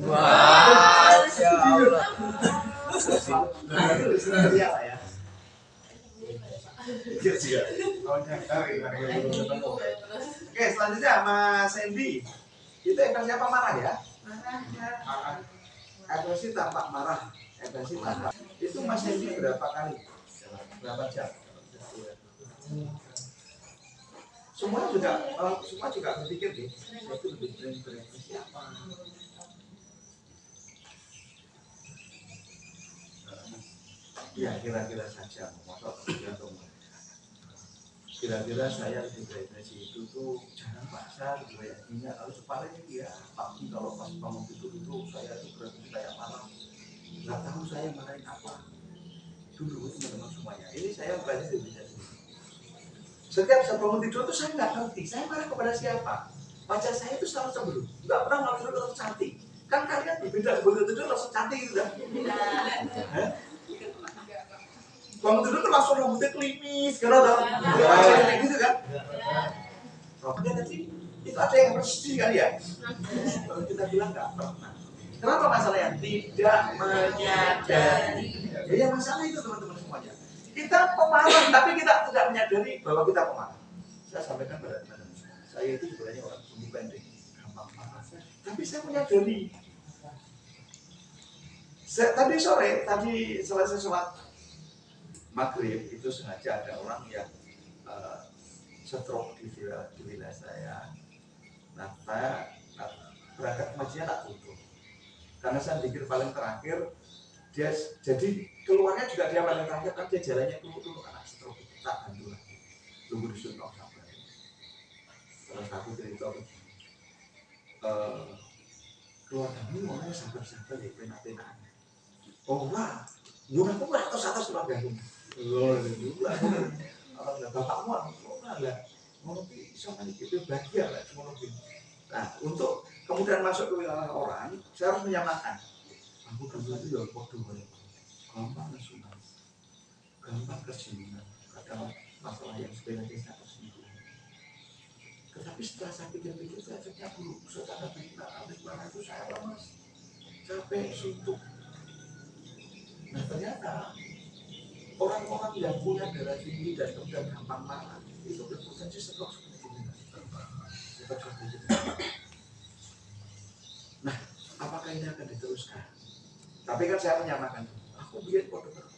Wah, Allah. Iya lah ya. Oke, selanjutnya Mas Sandy. Itu ekspresi apa marah ya? Marah. Ekspresi tampak marah. Ekspresi tampak. Itu Mas Sandy berapa kali? Berapa jam? Semua juga berpikir deh. Saya itu lebih sering berekspresi apa? Ya kira-kira saja. Kira-kira saya lebih berekspresi itu tuh jangan paksa gitu ya. Ingat harus paling ya pagi kalau pas bangun tidur itu saya tuh berekspresi kayak malam. Nggak tahu saya marahin apa. Dulu itu teman-teman semuanya. Ini saya belajar dari diri sendiri. Setiap saya bangun tidur tuh saya nggak ngerti. Saya marah kepada siapa? Wajah saya itu selalu cemberut. Nggak pernah langsung langsung cantik. Kan kalian berbeda sebelum tidur langsung cantik gitu kan? Bangun tidur tuh langsung rambutnya klimis, karena wajahnya kayak gitu kan? Rambutnya tadi itu ada yang bersih kan ya? Kalau kita bilang nggak pernah. Kenapa masalahnya? Tidak menyadari. Ya masalah itu teman-teman semuanya. Kita pemarah, tapi kita tidak menyadari bahwa kita pemarah. Saya sampaikan pada teman-teman, saya itu sebenarnya orang sumbu pendek, gampang marah. Tapi saya menyadari. Tadi sore, selesai sholat maghrib itu sengaja ada orang yang stroke di wilayah saya. Nah, saya berangkat masjidnya tak tutup. Karena saya pikir paling terakhir dia jadi keluarnya juga dia paling terakhir kan dia jalannya dulu anak stroke tak bantu lagi tunggu di suntok sampai terus aku cerita keluarga ini orangnya sabar-sabar ya penak-penak oh wah aku atas keluarga ini loh juga bapakmu nggak mau sama itu bahagia lah semua lebih. Nah untuk kemudian masuk ke wilayah orang saya harus menyamakan aku dulu itu ya bodoh banget gampang kesulitan gampang kesulitan kadang masalah yang sepele saya tersinggung tetapi setelah saya pikir-pikir saya efeknya buruk setelah habis marah itu saya lemas capek suntuk. Nah ternyata orang-orang yang punya darah tinggi dan kemudian gampang marah itu berpotensi stroke seperti ini. Nah apakah ini akan diteruskan? Tapi kan saya menyamakan aku biar kode terus.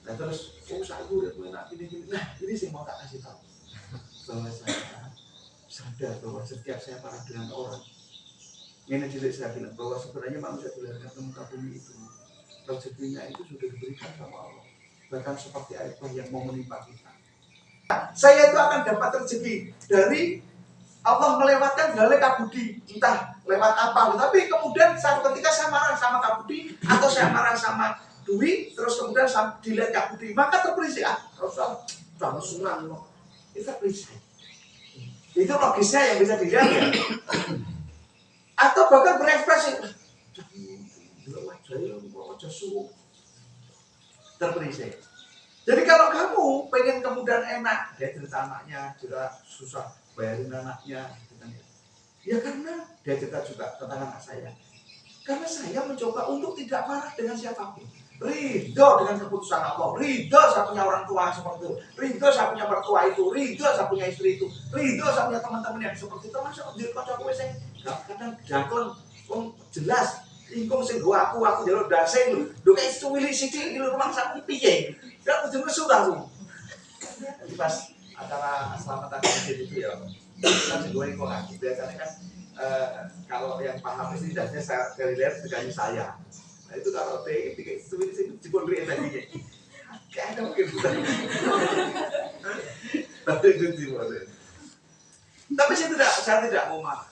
Nah terus saya udah punya ini. Nah ini sih mau tak kasih tahu bahwa saya sadar bahwa setiap saya marah dengan orang ini diri saya bilang bahwa sebenarnya manusia dilahirkan ke muka bumi itu rezekinya itu sudah diberikan sama Allah bahkan seperti air bah yang mau menimpa kita. Saya itu akan dapat rezeki dari Allah melewatkan dari kabudi entah lewat apa tapi kemudian satu ketika saya marah sama kabudi atau saya marah sama Dwi terus kemudian dilihat kabudi maka terperisik Rasul sudah surang itu terperisik itu logisnya yang bisa dilihat ya atau bahkan berekspresi wajah suruh terperisik. Jadi kalau kamu pengen kemudian enak dia cerita anaknya juga susah bayarin anaknya ya karena dia cerita juga tentang anak saya karena saya mencoba untuk tidak marah dengan siapapun ridho dengan keputusan Allah ridho saya punya orang tua seperti itu ridho saya punya mertua itu ridho saya punya istri itu ridho saya punya teman-teman yang seperti itu termasuk di kocok gue saya kadang jakleng jelas ingkung sing gua aku jalur dasing lho kayak suwili sithik di rumah sak piye kan ujung sudah tuh jadi pas acara selamatan masjid itu ya kan gue kok lagi biasanya kan kalau yang paham ini dasnya saya dari lihat sekali saya nah itu kalau kayak suwili sithik jebol riyen tadi kayak ada mungkin tapi saya tidak mau marah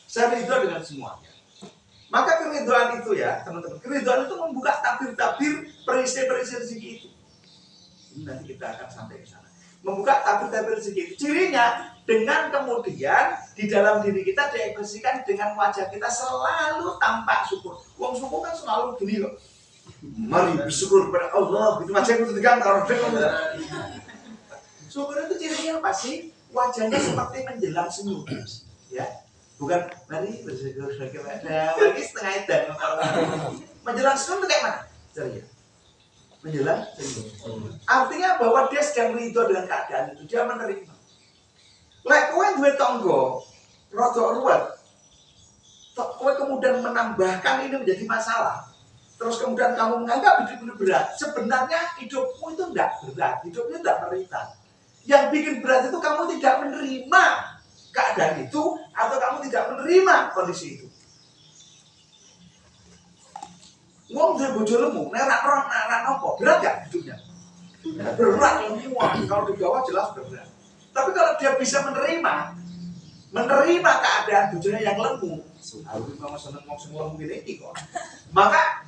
saya ridho dengan semuanya. Maka keridhaan itu ya teman-teman, keridhaan itu membuka tabir-tabir perisi-perisi rezeki itu. Ini nanti kita akan sampai ke sana. Membuka tabir-tabir rezeki itu. Cirinya dengan kemudian di dalam diri kita diekspresikan dengan wajah kita selalu tampak syukur. Wong syukur kan selalu gini loh. Mari bersyukur kepada Allah. Itu wajah itu digantar. Syukur itu cirinya apa sih? Wajahnya seperti menjelang senyum. Ya. Bukan mari bersyukur kepada lagi setengah edan. Menjelang senyum itu kayak mana? Ceria. Menjelang senyum. Artinya bahwa dia sedang ridho dengan keadaan itu, dia menerima. Lek kowe duwe tangga rada ruwet, kowe kemudian menambahkan ini menjadi masalah. Terus kemudian kamu menganggap hidup itu berat. Sebenarnya hidupmu itu tidak berat, hidupmu tidak menderita. Yang bikin berat itu kamu tidak menerima keadaan itu, atau kamu tidak menerima kondisi itu. Wong duwe bojo lemu, nek ora apa, berat gak hidupnya? Berat semua. Kalau di bawah jelas berat. Tapi kalau dia bisa menerima keadaan bojone yang lemu, aku mau seneng wong sing lemu iki kok. Maka